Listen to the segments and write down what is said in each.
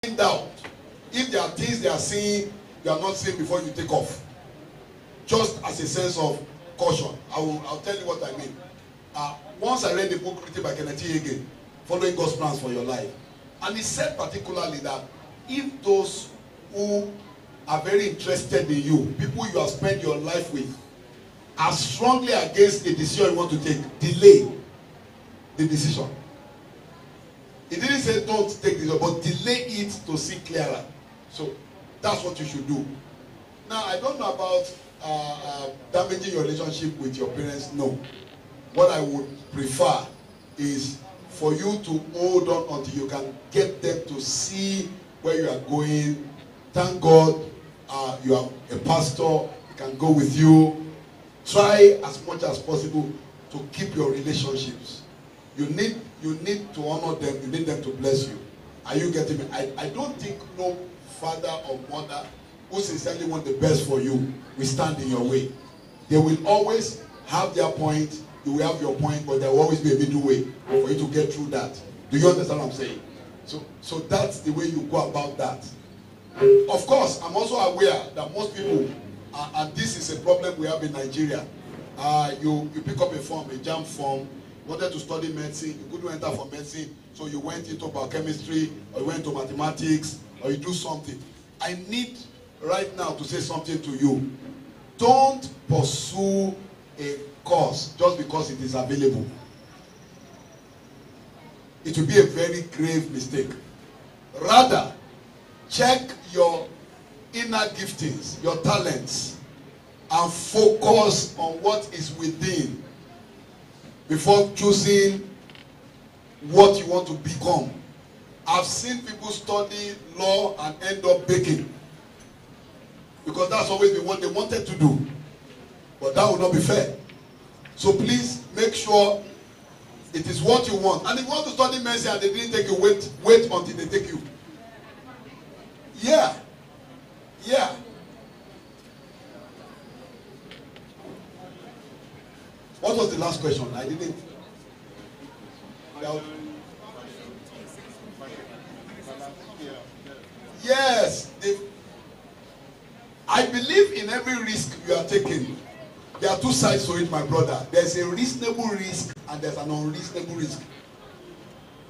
find out if there are things they are seeing you are not seeing before you take off. Just as a sense of caution. I'll tell you what I mean. Once I read the book written by Kenneth Hagin, Following God's Plans for Your Life, and he said particularly that if those who are very interested in you, people you have spent your life with, are strongly against a decision you want to take, delay the decision. He didn't say don't take this, but delay it to see clearer. So that's what you should do. Now, I don't know about damaging your relationship with your parents. No. What I would prefer is for you to hold on until you can get them to see where you are going. Thank God you are a pastor. He can go with you. Try as much as possible to keep your relationships. You need to honor them. You need them to bless you. Are you getting me? I don't think no father or mother who sincerely want the best for you will stand in your way. They will always have their point. You will have your point, but there will always be a middle way for you to get through that. Do you understand what I'm saying? So that's the way you go about that. Of course, I'm also aware that most people, and this is a problem we have in Nigeria, you pick up a form, a JAMB form, wanted to study medicine, you couldn't enter for medicine, so you went into biochemistry, or you went to mathematics, or you do something. I need right now to say something to you. Don't pursue a course just because it is available. It will be a very grave mistake. Rather, check your inner giftings, your talents, and focus on what is within before choosing what you want to become. I've seen people study law and end up baking, because that's always been what they wanted to do. But that would not be fair. So please make sure it is what you want. And if you want to study medicine and they didn't take you, wait until they take you. Yeah. What was the last question? I didn't. Yes. I believe in every risk you are taking. There are two sides to it, my brother. There's a reasonable risk and there's an unreasonable risk.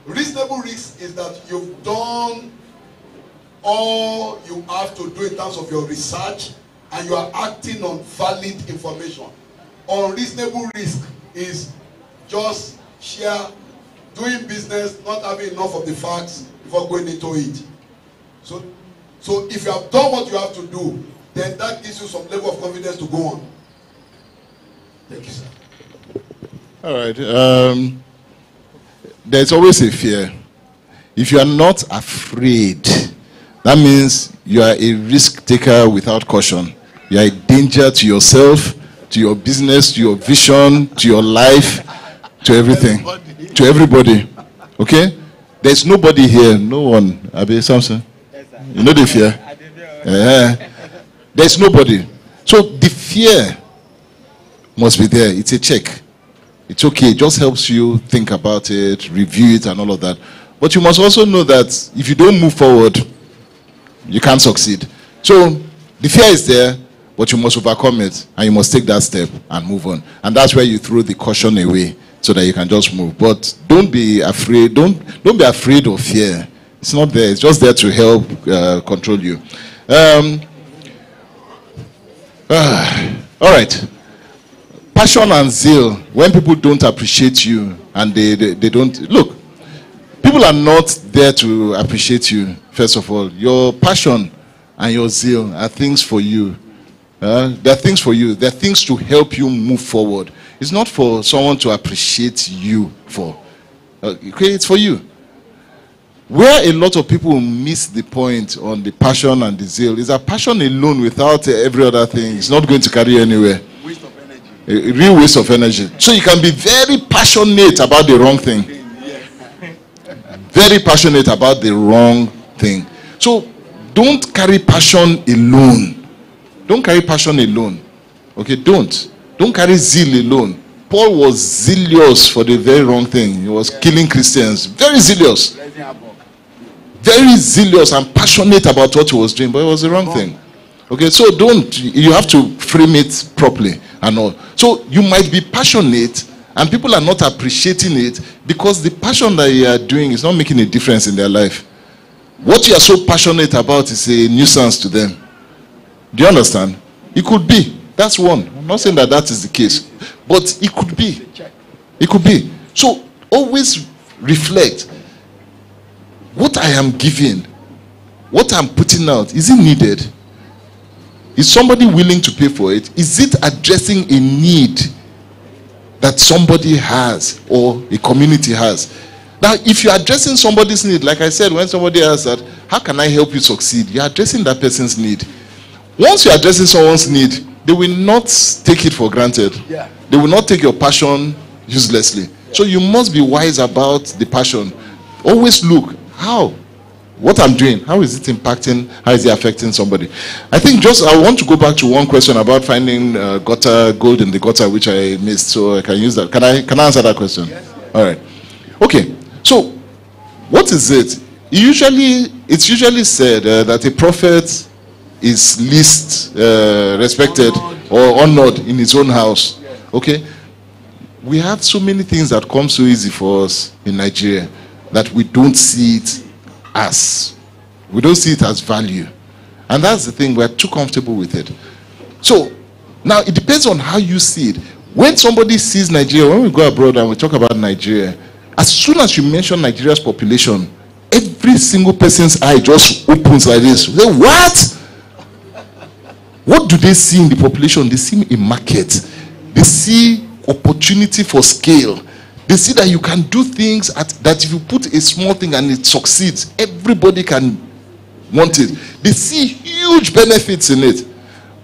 Reasonable risk is that you've done all you have to do in terms of your research and you are acting on valid information. Unreasonable risk is just sheer doing business, not having enough of the facts before going into it. So if you have done what you have to do, then that gives you some level of confidence to go on. Thank you, sir. All right. There's always a fear. If you are not afraid, that means you are a risk taker without caution. You are a danger to yourself, to your business, to your vision, to your life, to everything, to everybody. Okay? There's nobody here, no one. Abi Samson? You know the fear? There's nobody. So the fear must be there. It's a check. It's okay. It just helps you think about it, review it, and all of that. But you must also know that if you don't move forward, you can't succeed. So the fear is there, but you must overcome it, and you must take that step and move on. And that's where you throw the caution away so that you can just move. But don't be afraid. Don't be afraid of fear. It's not there. It's just there to help control you. All right. Passion and zeal. When people don't appreciate you and they don't look, people are not there to appreciate you. First of all, your passion and your zeal are things for you. They're things for you. They're things to help you move forward. It's not for someone to appreciate you for. Okay, it's for you. Where a lot of people miss the point on the passion and the zeal is that passion alone without every other thing is not going to carry you anywhere. Waste of energy. A real waste of energy. So you can be very passionate about the wrong thing. Very passionate about the wrong thing. So don't carry passion alone. Don't carry passion alone. Okay, don't. Don't carry zeal alone. Paul was zealous for the very wrong thing. He was killing Christians. Very zealous. very zealous and passionate about what he was doing, but it was the wrong thing. Okay, so you have to frame it properly and all. So you might be passionate and people are not appreciating it because the passion that you are doing is not making a difference in their life. What you are so passionate about is a nuisance to them. Do you understand? It could be. That's one. I'm not saying that is the case, but it could be. It could be. So always reflect. What I am giving, what I'm putting out, is it needed? Is somebody willing to pay for it? Is it addressing a need that somebody has or a community has? Now, if you're addressing somebody's need, like I said, when somebody asks that, how can I help you succeed? You're addressing that person's need. Once you're addressing someone's need, they will not take it for granted. Yeah. They will not take your passion uselessly. Yeah. So you must be wise about the passion. Always look, what I'm doing, how is it impacting, how is it affecting somebody? I think I want to go back to one question about finding gold in the gutter, which I missed, so I can use that. Can I answer that question? Yes. All right. Okay. So, what is it? It's usually said that a prophet is least respected or honored in his own house. Okay? We have so many things that come so easy for us in Nigeria that we don't see it as value. And that's the thing, we're too comfortable with it. So, now it depends on how you see it. When somebody sees Nigeria, when we go abroad and we talk about Nigeria, as soon as you mention Nigeria's population, every single person's eye just opens like this. They, what? What do they see in the population? They see a market. They see opportunity for scale. They see that you can do things that if you put a small thing and it succeeds, everybody can want it. They see huge benefits in it.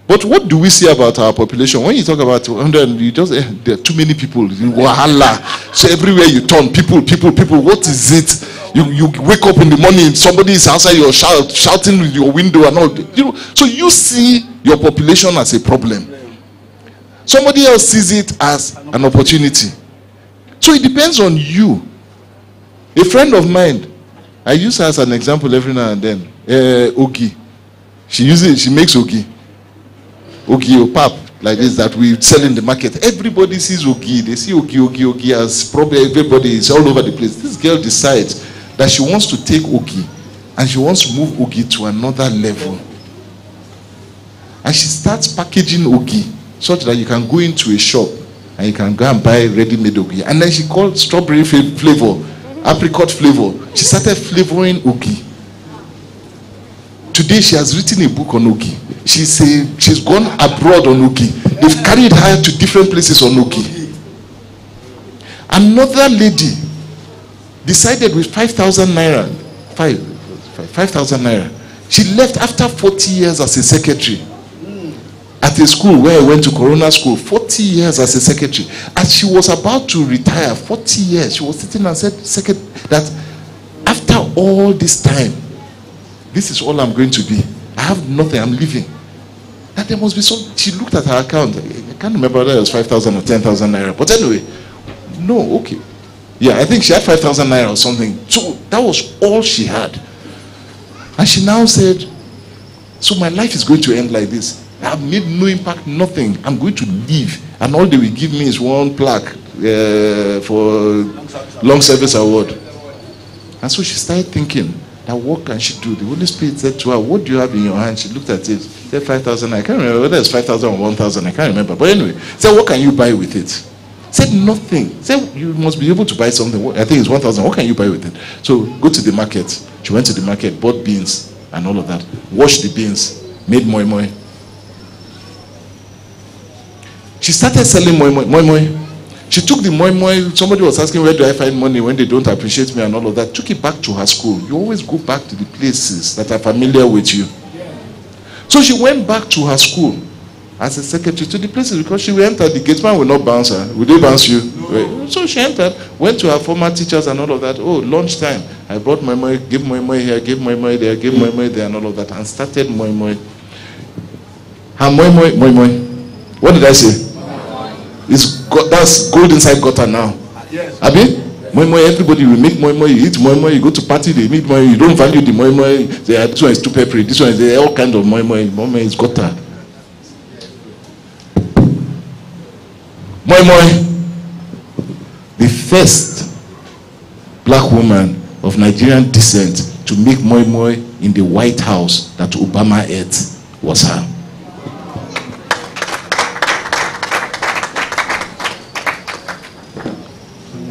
But what do we see about our population? When you talk about 200, there are too many people. Wahala. So everywhere you turn, people. What is it? You wake up in the morning, somebody is outside your shouting with your window and all. So you see your population as a problem. Somebody else sees it as an opportunity. So it depends on you. A friend of mine, I use her as an example every now and then. Ogi. She makes Ogi. Ogi or pap like this that we sell in the market. Everybody sees Ogi. They see Ogi as probably everybody is all over the place. This girl decides that she wants to take Ogi and she wants to move Ogi to another level. And she starts packaging Ogi such that you can go into a shop and you can go and buy ready-made Ogi. And then she called strawberry flavor, apricot flavor. She started flavoring Ogi. Today she has written a book on Ogi. She's gone abroad on Ogi. They've carried her to different places on Ogi. Another lady decided with 5,000 naira. 5,000 naira. She left after 40 years as a secretary at a school where I went to Corona School. 40 years as a secretary. As she was about to retire, 40 years, she was sitting and said that after all this time, this is all I'm going to be. I have nothing, I'm leaving. That there must be some. She looked at her account. I can't remember whether it was 5,000 or 10,000 naira. But anyway, no, okay. Yeah, I think she had 5,000 naira or something. So that was all she had. And she now said, so my life is going to end like this. I have made no impact, nothing. I'm going to leave. And all they will give me is one plaque for long service award. And so she started thinking, that what can she do? The Holy Spirit said to her, what do you have in your hand? She looked at it, said 5,000. I can't remember whether it's 5,000 or 1,000. I can't remember. But anyway, said, what can you buy with it? Said nothing. Said, you must be able to buy something. I think it's 1,000. What can you buy with it? So go to the market. She went to the market, bought beans and all of that. Washed the beans, made moi moi. She started selling moi moi. She took the moi moi. Somebody was asking, where do I find money when they don't appreciate me and all of that. Took it back to her school. You always go back to the places that are familiar with you. So she went back to her school as a secretary to the places, because she will enter, the gateman will not bounce her. Will they bounce you? No. So she entered, went to her former teachers and all of that. Oh, lunchtime. I brought moi moi, gave moi moi here, gave moi moi there, gave moi moi there and all of that, and started moi moi. Her moi moi. What did I say? That's gold inside gutter now. Yes. Abi? Yes. Moi moi, everybody will make moi moi, you eat moi moi, you go to party, they make moi, you don't value the moi moi, this one is too peppery, this one is all kind of moi moi is gutter. Moi moi, the first black woman of Nigerian descent to make moi moi in the White House that Obama ate was her.